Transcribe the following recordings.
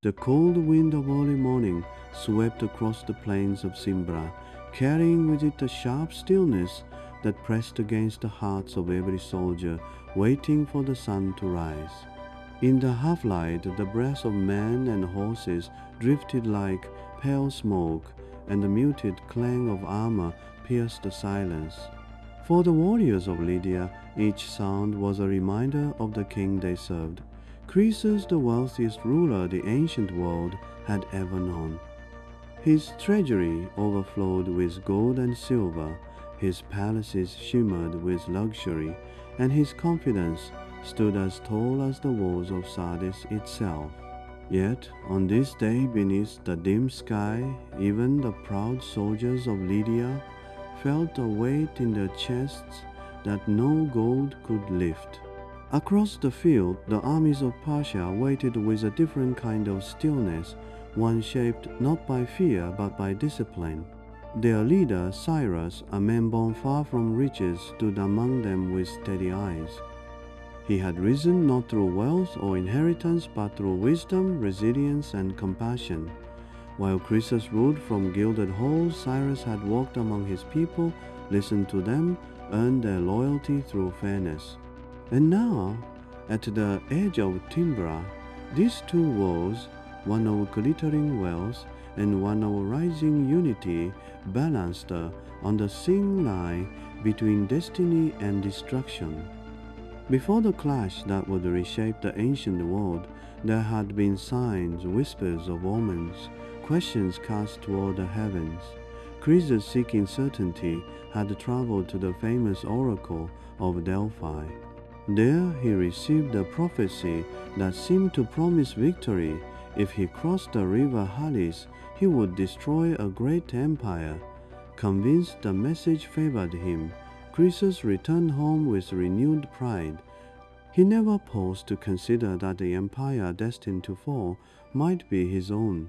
The cold wind of early morning swept across the plains of Thymbra, carrying with it a sharp stillness that pressed against the hearts of every soldier waiting for the sun to rise. In the half-light, the breaths of men and horses drifted like pale smoke, and the muted clang of armor pierced the silence. For the warriors of Lydia, each sound was a reminder of the king they served. Croesus, the wealthiest ruler the ancient world had ever known. His treasury overflowed with gold and silver, his palaces shimmered with luxury, and his confidence stood as tall as the walls of Sardis itself. Yet, on this day beneath the dim sky, even the proud soldiers of Lydia felt a weight in their chests that no gold could lift. Across the field, the armies of Persia waited with a different kind of stillness, one shaped not by fear but by discipline. Their leader, Cyrus, a man born far from riches, stood among them with steady eyes. He had risen not through wealth or inheritance but through wisdom, resilience, and compassion. While Croesus ruled from gilded halls, Cyrus had walked among his people, listened to them, earned their loyalty through fairness. And now, at the edge of Thymbra, these two worlds, one of glittering wealth and one of rising unity, balanced on the thin line between destiny and destruction. Before the clash that would reshape the ancient world, there had been signs, whispers of omens, questions cast toward the heavens. Croesus, seeking certainty, had traveled to the famous oracle of Delphi. There he received a prophecy that seemed to promise victory. If he crossed the river Halys, he would destroy a great empire. Convinced the message favored him, Croesus returned home with renewed pride. He never paused to consider that the empire destined to fall might be his own.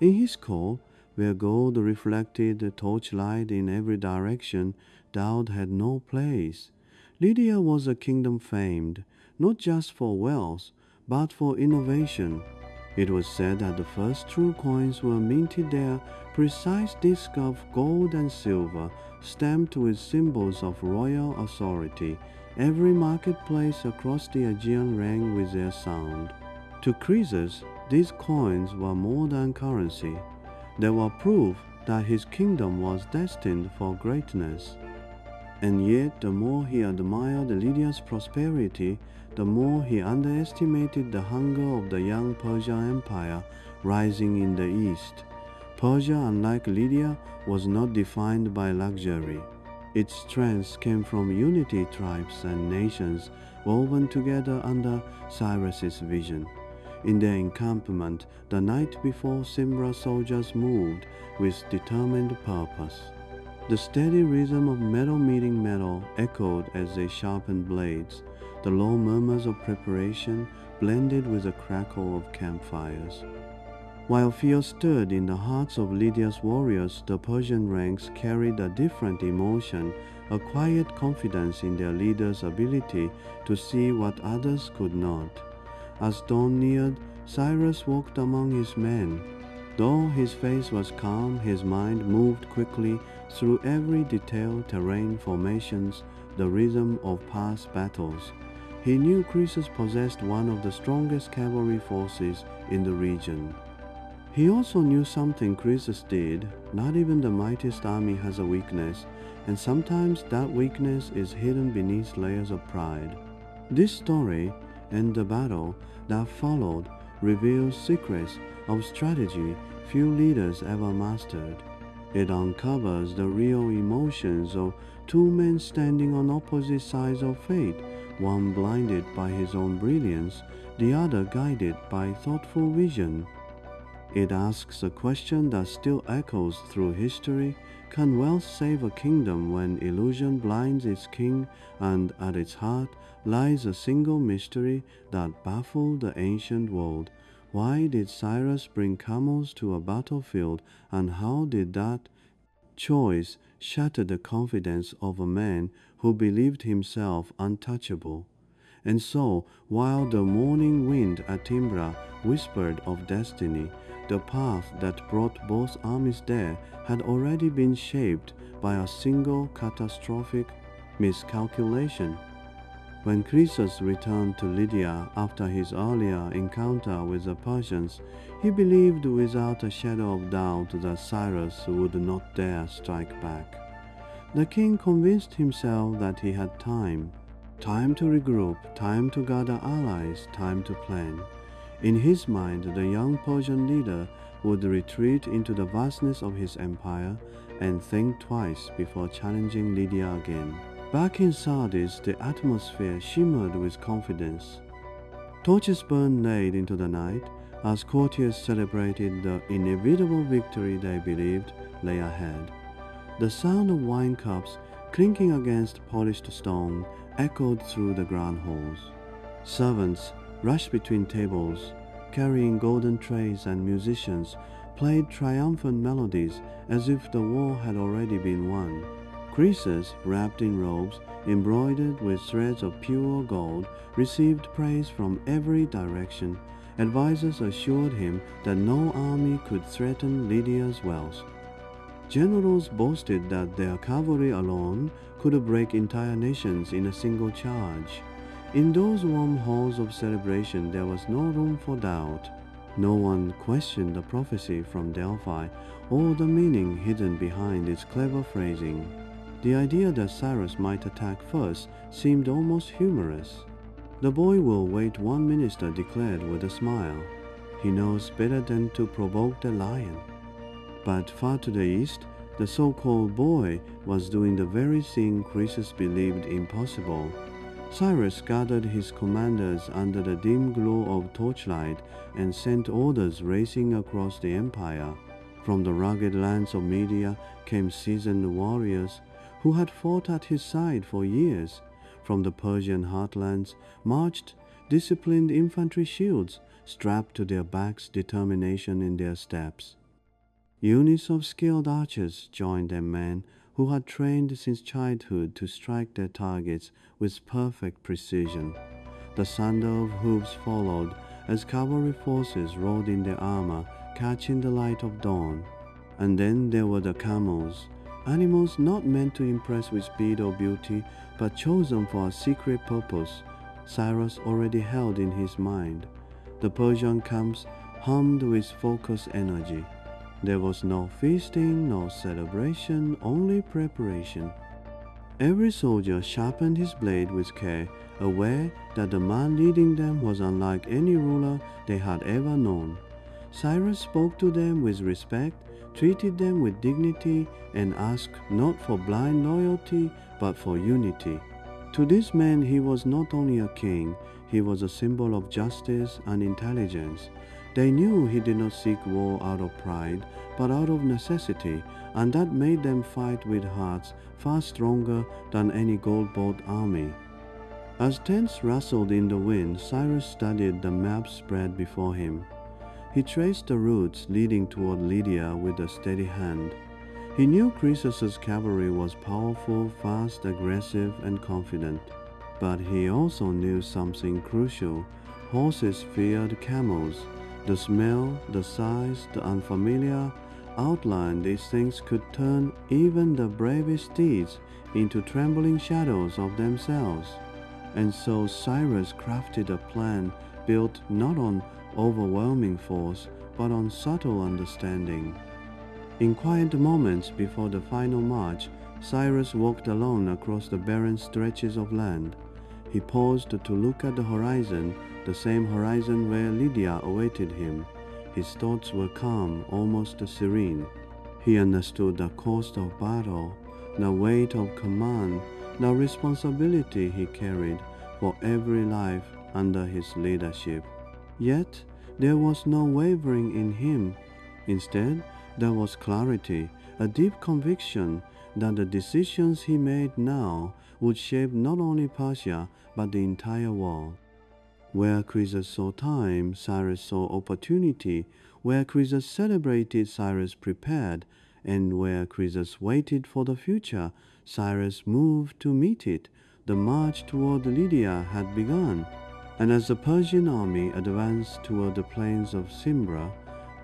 In his court, where gold reflected the torchlight in every direction, doubt had no place. Lydia was a kingdom famed, not just for wealth, but for innovation. It was said that the first true coins were minted there, precise discs of gold and silver, stamped with symbols of royal authority. Every marketplace across the Aegean rang with their sound. To Croesus, these coins were more than currency. They were proof that his kingdom was destined for greatness. And yet, the more he admired Lydia's prosperity, the more he underestimated the hunger of the young Persian Empire rising in the east. Persia, unlike Lydia, was not defined by luxury. Its strength came from unity, tribes and nations woven together under Cyrus's vision. In their encampment, the night before, Thymbra soldiers moved with determined purpose. The steady rhythm of metal meeting metal echoed as they sharpened blades. The low murmurs of preparation blended with the crackle of campfires. While fear stirred in the hearts of Lydia's warriors, the Persian ranks carried a different emotion, a quiet confidence in their leader's ability to see what others could not. As dawn neared, Cyrus walked among his men. Though his face was calm, his mind moved quickly through every detail, terrain, formations, the rhythm of past battles. He knew Croesus possessed one of the strongest cavalry forces in the region. He also knew something Croesus did. Not even the mightiest army has a weakness, and sometimes that weakness is hidden beneath layers of pride. This story and the battle that followed reveals secrets of strategy few leaders ever mastered. It uncovers the real emotions of two men standing on opposite sides of fate, one blinded by his own brilliance, the other guided by thoughtful vision. It asks a question that still echoes through history. Can wealth save a kingdom when illusion blinds its king, and at its heart lies a single mystery that baffled the ancient world? Why did Cyrus bring camels to a battlefield, and how did that choice shatter the confidence of a man who believed himself untouchable? And so, while the morning wind at Thymbra whispered of destiny, the path that brought both armies there had already been shaped by a single catastrophic miscalculation. When Croesus returned to Lydia after his earlier encounter with the Persians, he believed without a shadow of doubt that Cyrus would not dare strike back. The king convinced himself that he had time to regroup, time to gather allies, time to plan. In his mind, the young Persian leader would retreat into the vastness of his empire and think twice before challenging Lydia again. Back in Sardis, the atmosphere shimmered with confidence. Torches burned late into the night as courtiers celebrated the inevitable victory they believed lay ahead. The sound of wine cups clinking against polished stone echoed through the grand halls. Servants rushed between tables, carrying golden trays, and musicians played triumphant melodies as if the war had already been won. Croesus, wrapped in robes embroidered with threads of pure gold, received praise from every direction. Advisers assured him that no army could threaten Lydia's wealth. Generals boasted that their cavalry alone could break entire nations in a single charge. In those warm halls of celebration there was no room for doubt. No one questioned the prophecy from Delphi or the meaning hidden behind its clever phrasing. The idea that Cyrus might attack first seemed almost humorous. "The boy will wait," one minister declared with a smile. "He knows better than to provoke the lion." But far to the east, the so-called boy was doing the very thing Croesus believed impossible. Cyrus gathered his commanders under the dim glow of torchlight and sent orders racing across the empire. From the rugged lands of Media came seasoned warriors who had fought at his side for years. From the Persian heartlands marched disciplined infantry shields, strapped to their backs, determination in their steps. Units of skilled archers joined them, men who had trained since childhood to strike their targets with perfect precision. The thunder of hooves followed as cavalry forces rode in their armor, catching the light of dawn. And then there were the camels, animals not meant to impress with speed or beauty, but chosen for a secret purpose Cyrus already held in his mind. The Persian camps hummed with focused energy. There was no feasting, no celebration, only preparation. Every soldier sharpened his blade with care, aware that the man leading them was unlike any ruler they had ever known. Cyrus spoke to them with respect, treated them with dignity, and asked not for blind loyalty, but for unity. To these men he was not only a king, he was a symbol of justice and intelligence. They knew he did not seek war out of pride, but out of necessity, and that made them fight with hearts far stronger than any gold-bought army. As tents rustled in the wind, Cyrus studied the map spread before him. He traced the routes leading toward Lydia with a steady hand. He knew Croesus's cavalry was powerful, fast, aggressive, and confident. But he also knew something crucial. Horses feared camels. The smell, the size, the unfamiliar outline, these things could turn even the bravest steeds into trembling shadows of themselves. And so Cyrus crafted a plan built not on overwhelming force, but on subtle understanding. In quiet moments before the final march, Cyrus walked alone across the barren stretches of land. He paused to look at the horizon, the same horizon where Lydia awaited him. His thoughts were calm, almost serene. He understood the cost of battle, the weight of command, the responsibility he carried for every life under his leadership. Yet there was no wavering in him. Instead, there was clarity, a deep conviction that the decisions he made now would shape not only Persia but the entire world. Where Croesus saw time, Cyrus saw opportunity. Where Croesus celebrated, Cyrus prepared. And where Croesus waited for the future, Cyrus moved to meet it. the march toward Lydia had begun, and as the Persian army advanced toward the plains of Thymbra,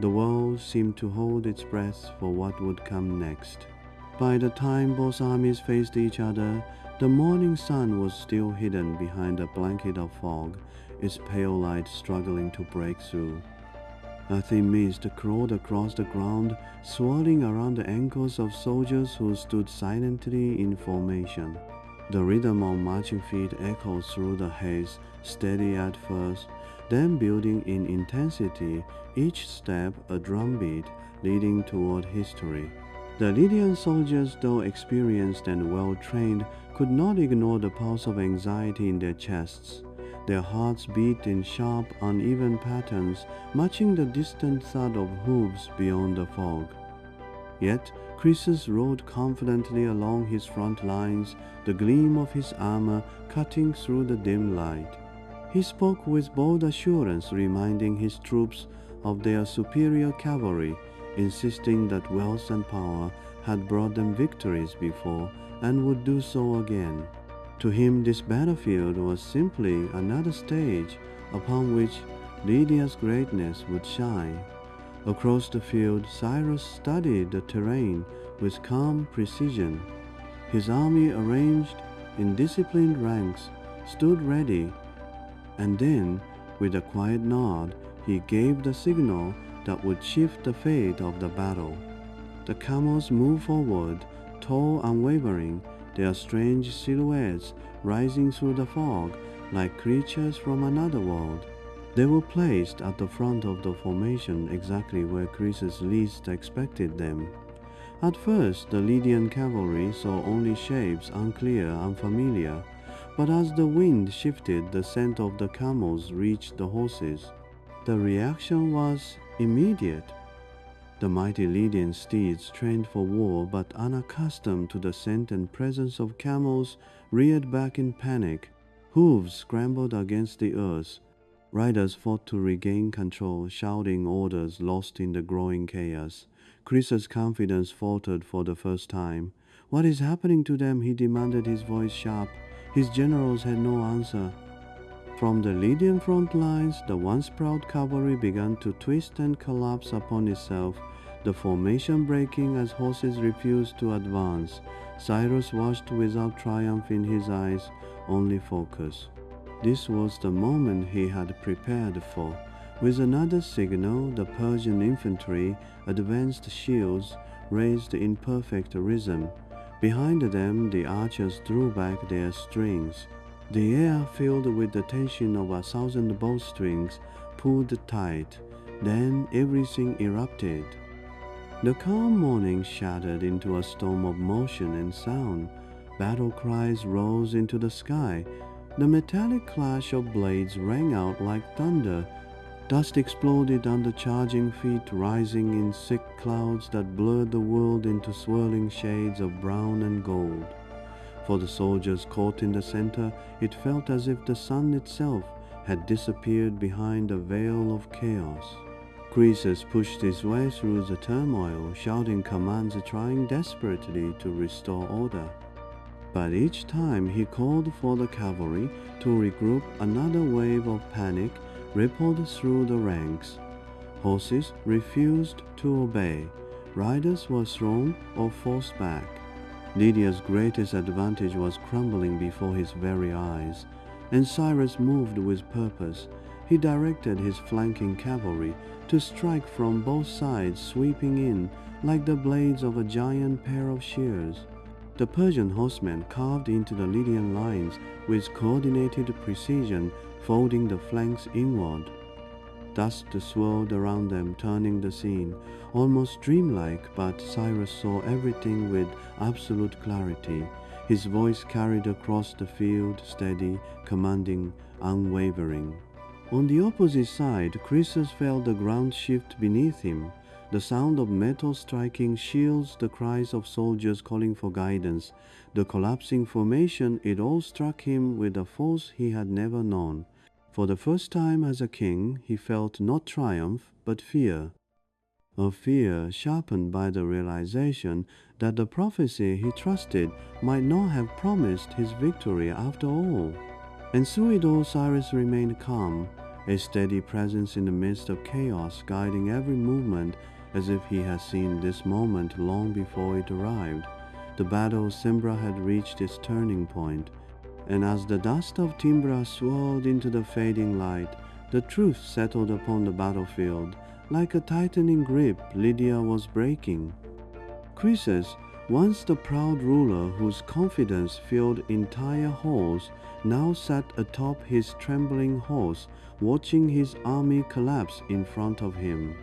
the world seemed to hold its breath for what would come next. By the time both armies faced each other, the morning sun was still hidden behind a blanket of fog, its pale light struggling to break through. A thin mist crawled across the ground, swirling around the ankles of soldiers who stood silently in formation. The rhythm of marching feet echoed through the haze, steady at first, then building in intensity, each step a drumbeat leading toward history. The Lydian soldiers, though experienced and well-trained, could not ignore the pulse of anxiety in their chests. Their hearts beat in sharp, uneven patterns, matching the distant thud of hooves beyond the fog. Yet Croesus rode confidently along his front lines, the gleam of his armor cutting through the dim light. He spoke with bold assurance, reminding his troops of their superior cavalry, insisting that wealth and power had brought them victories before and would do so again. To him, this battlefield was simply another stage upon which Lydia's greatness would shine. Across the field, Cyrus studied the terrain with calm precision. His army, arranged in disciplined ranks, stood ready, and then, with a quiet nod, he gave the signal that would shift the fate of the battle. The camels moved forward, tall, unwavering, their strange silhouettes rising through the fog like creatures from another world. They were placed at the front of the formation, exactly where Croesus least expected them. At first, the Lydian cavalry saw only shapes, unclear, unfamiliar, but as the wind shifted, the scent of the camels reached the horses. The reaction was immediate. The mighty Lydian steeds, trained for war but unaccustomed to the scent and presence of camels, reared back in panic. Hooves scrambled against the earth. Riders fought to regain control, shouting orders lost in the growing chaos. Croesus' confidence faltered for the first time. "What is happening to them?" he demanded, his voice sharp. His generals had no answer. From the Lydian front lines, the once proud cavalry began to twist and collapse upon itself, the formation breaking as horses refused to advance. Cyrus watched without triumph in his eyes, only focus. This was the moment he had prepared for. With another signal, the Persian infantry advanced, shields raised in perfect rhythm. Behind them, the archers drew back their strings. The air filled with the tension of 1,000 bowstrings pulled tight. Then everything erupted. The calm morning shattered into a storm of motion and sound. Battle cries rose into the sky. The metallic clash of blades rang out like thunder. Dust exploded under charging feet, rising in thick clouds that blurred the world into swirling shades of brown and gold. For the soldiers caught in the center, it felt as if the sun itself had disappeared behind a veil of chaos. Croesus pushed his way through the turmoil, shouting commands, trying desperately to restore order. But each time he called for the cavalry to regroup, another wave of panic rippled through the ranks. Horses refused to obey. Riders were thrown or forced back. Lydia's greatest advantage was crumbling before his very eyes, and Cyrus moved with purpose. He directed his flanking cavalry to strike from both sides, sweeping in like the blades of a giant pair of shears. The Persian horsemen carved into the Lydian lines with coordinated precision, folding the flanks inward. Dust swirled around them, turning the scene almost dreamlike, but Cyrus saw everything with absolute clarity. His voice carried across the field, steady, commanding, unwavering. On the opposite side, Croesus felt the ground shift beneath him. The sound of metal striking shields, the cries of soldiers calling for guidance, the collapsing formation, it all struck him with a force he had never known. For the first time as a king, he felt not triumph, but fear. a fear sharpened by the realization that the prophecy he trusted might not have promised his victory after all. And through it all, Cyrus remained calm, a steady presence in the midst of chaos, guiding every movement as if he had seen this moment long before it arrived. The battle of Thymbra had reached its turning point, and as the dust of Thymbra swirled into the fading light, the truth settled upon the battlefield. Like a tightening grip, Lydia was breaking. Croesus, once the proud ruler whose confidence filled entire halls, now sat atop his trembling horse, watching his army collapse in front of him.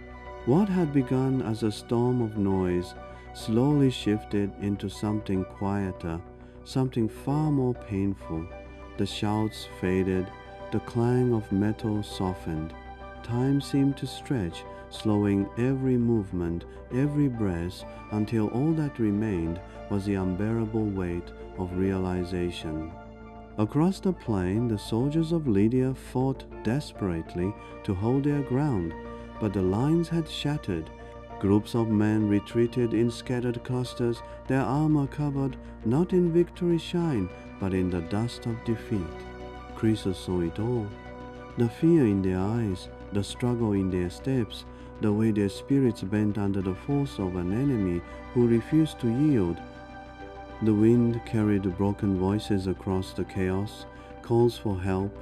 What had begun as a storm of noise slowly shifted into something quieter, something far more painful. The shouts faded, the clang of metal softened. Time seemed to stretch, slowing every movement, every breath, until all that remained was the unbearable weight of realization. Across the plain, the soldiers of Lydia fought desperately to hold their ground, but the lines had shattered. Groups of men retreated in scattered clusters, their armor covered not in victory shine, but in the dust of defeat. Croesus saw it all. The fear in their eyes, the struggle in their steps, the way their spirits bent under the force of an enemy who refused to yield. The wind carried broken voices across the chaos, calls for help,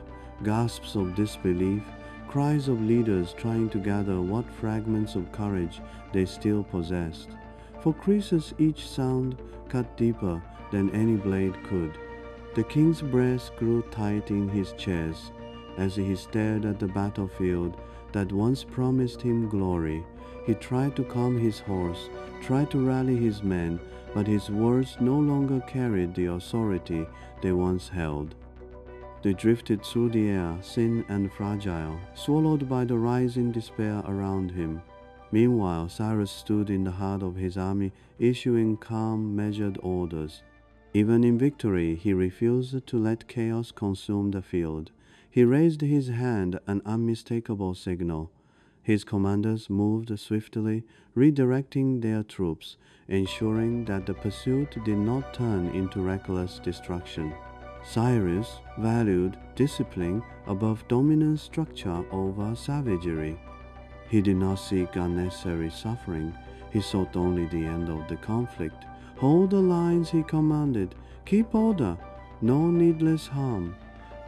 gasps of disbelief, cries of leaders trying to gather what fragments of courage they still possessed. For Croesus, each sound cut deeper than any blade could. The king's breast grew tight in his chest as he stared at the battlefield that once promised him glory. He tried to calm his horse, tried to rally his men, but his words no longer carried the authority they once held. They drifted through the air, thin and fragile, swallowed by the rising despair around him. Meanwhile, Cyrus stood in the heart of his army, issuing calm, measured orders. Even in victory, he refused to let chaos consume the field. He raised his hand, an unmistakable signal. His commanders moved swiftly, redirecting their troops, ensuring that the pursuit did not turn into reckless destruction. Cyrus valued discipline above dominant structure over savagery. He did not seek unnecessary suffering. He sought only the end of the conflict. Hold the lines, he commanded. Keep order. No needless harm.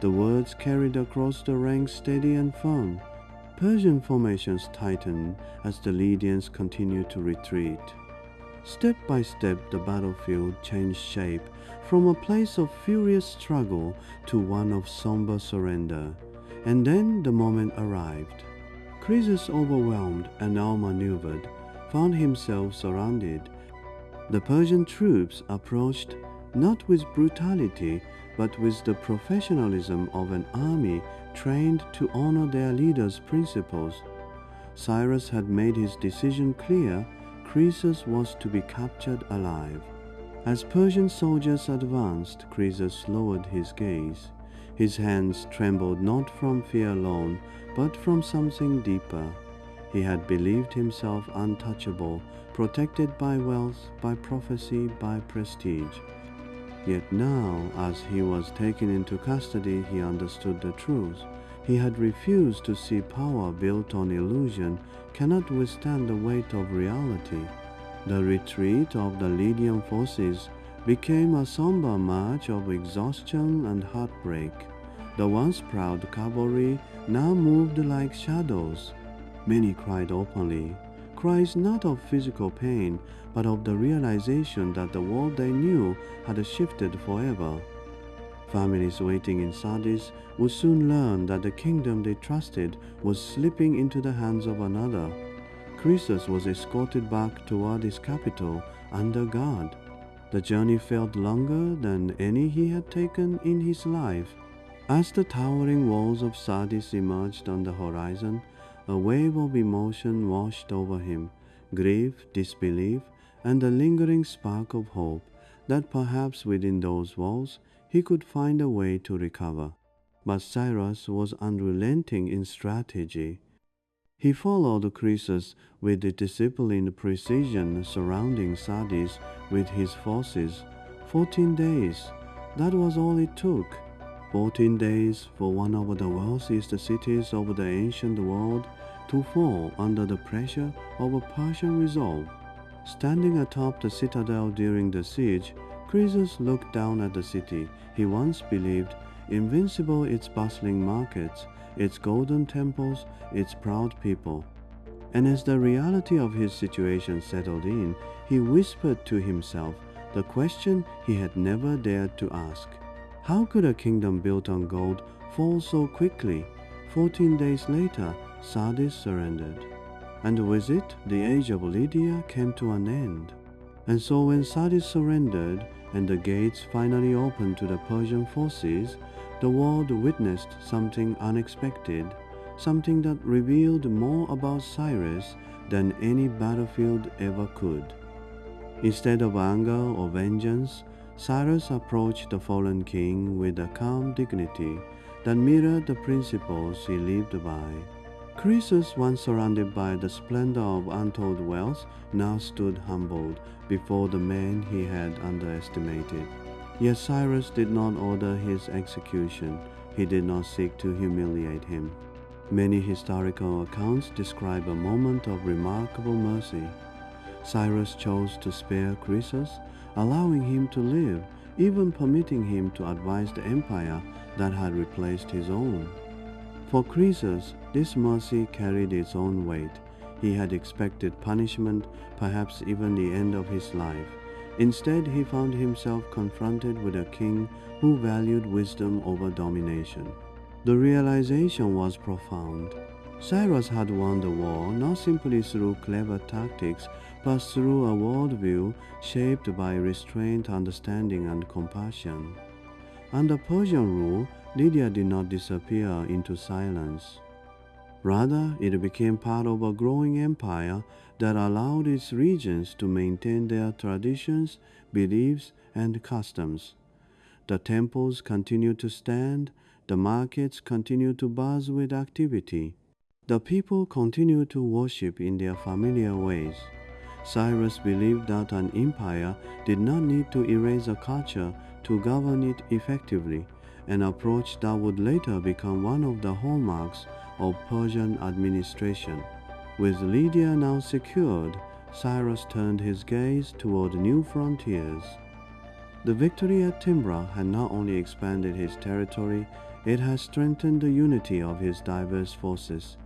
The words carried across the ranks steady and firm. Persian formations tightened as the Lydians continued to retreat. Step by step, the battlefield changed shape from a place of furious struggle to one of somber surrender. And then the moment arrived. Croesus, overwhelmed and outmaneuvered, found himself surrounded. The Persian troops approached not with brutality, but with the professionalism of an army trained to honor their leader's principles. Cyrus had made his decision clear. Croesus was to be captured alive. As Persian soldiers advanced, Croesus lowered his gaze. His hands trembled not from fear alone, but from something deeper. He had believed himself untouchable, protected by wealth, by prophecy, by prestige. Yet now, as he was taken into custody, he understood the truth. He had refused to see power built on illusion cannot withstand the weight of reality. The retreat of the Lydian forces became a somber march of exhaustion and heartbreak. The once proud cavalry now moved like shadows. Many cried openly, cries not of physical pain, but of the realization that the world they knew had shifted forever. Families waiting in Sardis would soon learn that the kingdom they trusted was slipping into the hands of another. Croesus was escorted back toward his capital under guard. The journey felt longer than any he had taken in his life. As the towering walls of Sardis emerged on the horizon, a wave of emotion washed over him, grief, disbelief, and a lingering spark of hope that perhaps within those walls he could find a way to recover. But Cyrus was unrelenting in strategy. He followed Croesus with the disciplined precision surrounding Sardis with his forces. 14 days. That was all it took. 14 days for one of the wealthiest cities of the ancient world to fall under the pressure of a Persian resolve. Standing atop the citadel during the siege, Croesus looked down at the city he once believed invincible, its bustling markets, its golden temples, its proud people. And as the reality of his situation settled in, he whispered to himself the question he had never dared to ask. How could a kingdom built on gold fall so quickly? 14 days later, Sardis surrendered. And with it, the age of Lydia came to an end. And so when Sardis surrendered and the gates finally opened to the Persian forces, the world witnessed something unexpected, something that revealed more about Cyrus than any battlefield ever could. Instead of anger or vengeance, Cyrus approached the fallen king with a calm dignity that mirrored the principles he lived by. Croesus, once surrounded by the splendor of untold wealth, now stood humbled before the man he had underestimated. Yet Cyrus did not order his execution. He did not seek to humiliate him. Many historical accounts describe a moment of remarkable mercy. Cyrus chose to spare Croesus, allowing him to live, even permitting him to advise the empire that had replaced his own. For Croesus, this mercy carried its own weight. He had expected punishment, perhaps even the end of his life. Instead, he found himself confronted with a king who valued wisdom over domination. The realization was profound. Cyrus had won the war not simply through clever tactics, but through a worldview shaped by restraint, understanding, and compassion. Under Persian rule, Lydia did not disappear into silence. Rather, it became part of a growing empire that allowed its regions to maintain their traditions, beliefs, and customs. The temples continued to stand, the markets continued to buzz with activity. The people continued to worship in their familiar ways. Cyrus believed that an empire did not need to erase a culture to govern it effectively, an approach that would later become one of the hallmarks of Persian administration. With Lydia now secured, Cyrus turned his gaze toward new frontiers. The victory at Thymbra had not only expanded his territory, it had strengthened the unity of his diverse forces.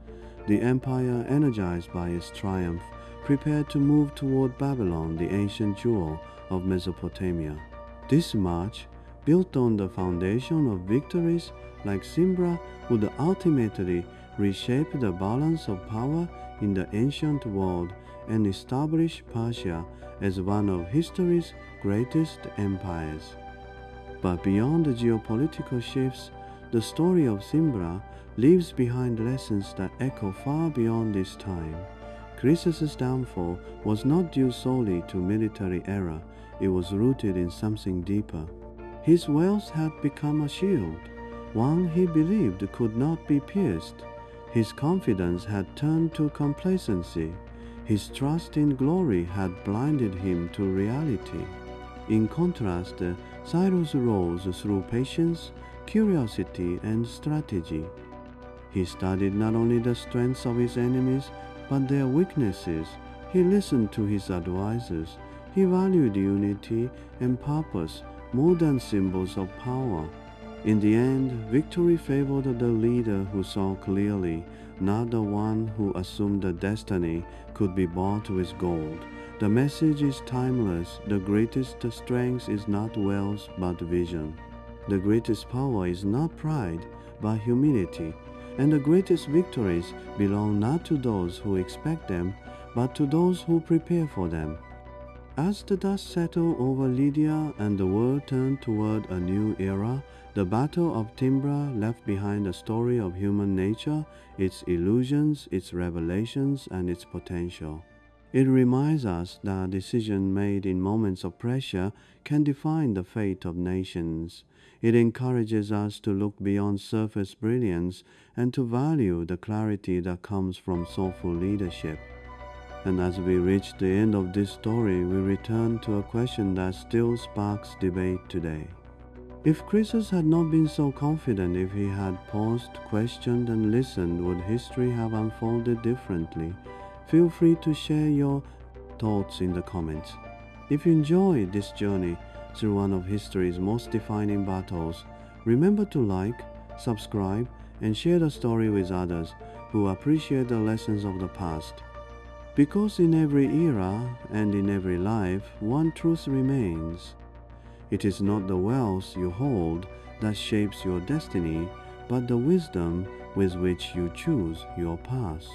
The empire, energized by its triumph, prepared to move toward Babylon, the ancient jewel of Mesopotamia. This march, built on the foundation of victories like Thymbra, would ultimately reshape the balance of power in the ancient world and establish Persia as one of history's greatest empires. But beyond the geopolitical shifts, the story of Thymbra leaves behind lessons that echo far beyond this time. Croesus' downfall was not due solely to military error, it was rooted in something deeper. His wealth had become a shield, one he believed could not be pierced. His confidence had turned to complacency. His trust in glory had blinded him to reality. In contrast, Cyrus rose through patience, curiosity, and strategy. He studied not only the strengths of his enemies, but their weaknesses. He listened to his advisors. He valued unity and purpose more than symbols of power. In the end, victory favored the leader who saw clearly, not the one who assumed that destiny could be bought with gold. The message is timeless. The greatest strength is not wealth but vision. The greatest power is not pride but humility. And the greatest victories belong not to those who expect them, but to those who prepare for them. As the dust settled over Lydia and the world turned toward a new era, the Battle of Thymbra left behind a story of human nature, its illusions, its revelations, and its potential. It reminds us that decisions made in moments of pressure can define the fate of nations. It encourages us to look beyond surface brilliance and to value the clarity that comes from soulful leadership. And as we reach the end of this story, we return to a question that still sparks debate today. If Croesus had not been so confident, if he had paused, questioned, and listened, would history have unfolded differently? Feel free to share your thoughts in the comments. If you enjoyed this journey through one of history's most defining battles, remember to like, subscribe, and share the story with others who appreciate the lessons of the past. Because in every era and in every life, one truth remains. It is not the wealth you hold that shapes your destiny, but the wisdom with which you choose your path.